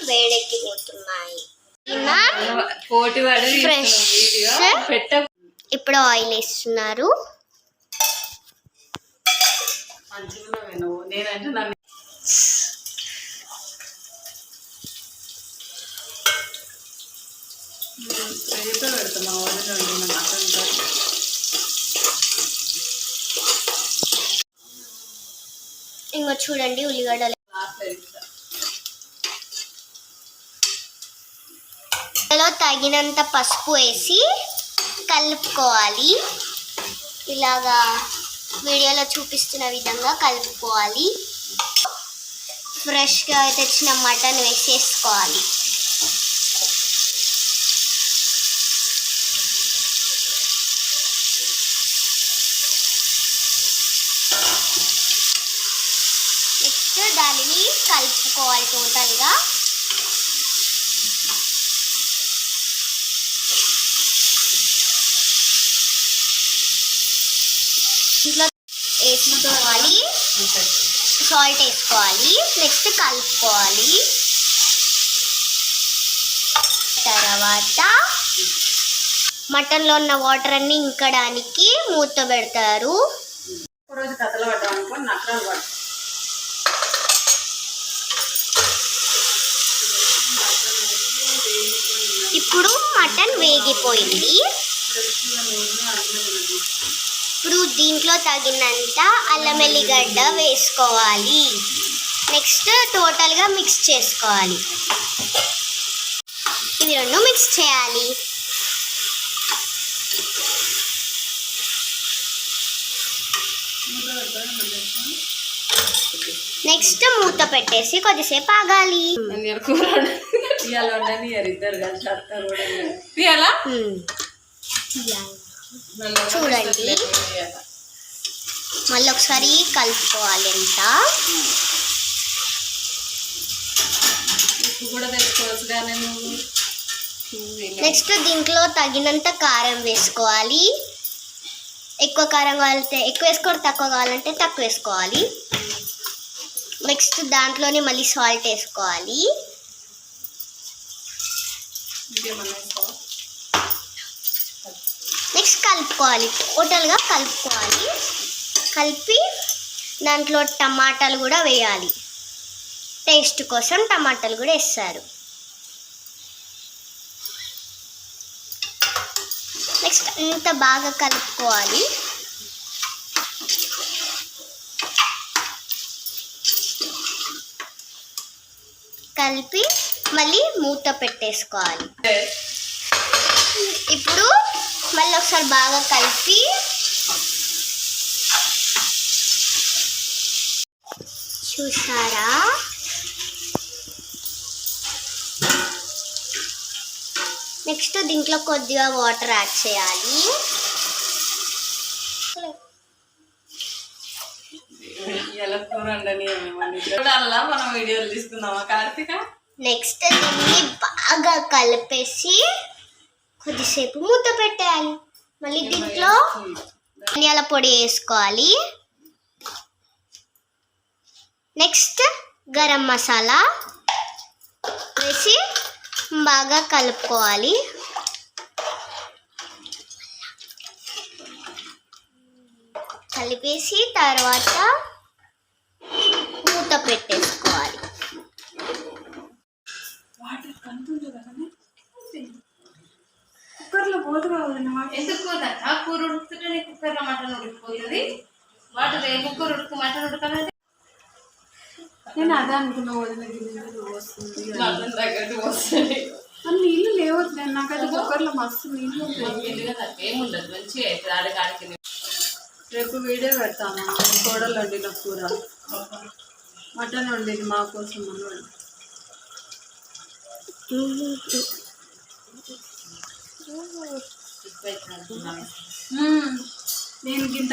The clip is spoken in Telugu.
వేడెక్కిపోతున్నాయి. ఫ్రెష్. ఇప్పుడు ఆయిల్ వేస్తున్నారు. ఇంకో చూడండి ఉల్లిగడ్డలు తగినంత పసుపు వేసి కలుపుకోవాలి. ఇలాగా వీడియోలో చూపిస్తున్న విధంగా కలుపుకోవాలి. ఫ్రెష్గా తెచ్చిన మటన్ వేసేసుకోవాలి. నెక్స్ట్ దానిని కలుపుకోవాలి టోటల్గా. ఇంట్లో వేసుకోవాలి, సాల్ట్ వేసుకోవాలి. నెక్స్ట్ కలుపుకోవాలి. తర్వాత మటన్లో ఉన్న వాటర్ అన్ని ఇంకడానికి మూత పెడతారు. ఇప్పుడు మటన్ వేగిపోయింది. ఇప్పుడు దీంట్లో తగినంత అల్లం వెల్లిగడ్డ వేసుకోవాలి. నెక్స్ట్ టోటల్గా మిక్స్ చేసుకోవాలి. ఇవి రెండు మిక్స్ చేయాలి. నెక్స్ట్ మూత పెట్టేసి కొద్దిసేపు ఆగాలి. చూడండి మళ్ళీ ఒకసారి కలుపుకోవాలి. అంతా నెక్స్ట్ దీంట్లో తగినంత కారం వేసుకోవాలి. ఎక్కువ కారం కావాలంటే ఎక్కువ వేసుకోవాలి, తక్కువ కావాలంటే తక్కువ వేసుకోవాలి. నెక్స్ట్ దాంట్లోనే మళ్ళీ సాల్ట్ వేసుకోవాలి. నెక్స్ట్ కలుపుకోవాలి, టోటల్గా కలుపుకోవాలి. కలిపి దాంట్లో టమాటాలు కూడా వేయాలి. టేస్ట్ కోసం టమాటాలు కూడా వేస్తారు. నెక్స్ట్ అంత బాగా కలుపుకోవాలి. కలిపి మళ్ళీ మూత పెట్టేసుకోవాలి. ఇప్పుడు మళ్ళీ ఒకసారి బాగా కలిపి చూసారా నెక్స్ట్ దీంట్లో కొద్దిగా వాటర్ యాడ్ చేయాలి. నెక్స్ట్ దీన్ని బాగా కలిపేసి కొద్దిసేపు మూత పెట్టేయాలి. మళ్ళీ దీంట్లో ధనియాల పొడి వేసుకోవాలి. నెక్స్ట్ గరం మసాలా వేసి బాగా కలుపుకోవాలి. కలిపేసి తర్వాత మూత పెట్టేసుకోవాలి. ఎందుకు కూర ఉడుకుతుంటే కుక్కర్లో మటన్ ఉడికిపోతుంది. వాటర్ కుక్కర్ ఉడుకు మటన్ ఉడకాలంటే నేను అదే అనుకున్నా. నీళ్ళు లేవద్దు, నాకైతే కుక్కర్లో మస్తు నీళ్ళు ఏముండదు, మంచిగా అవుతుంది. ఆడికాడికి రేపు వీడియో పెడతాము. కోడలు వండిన కూర మటన్ వండింది మా కోసం అన్నాడు. నేను గింత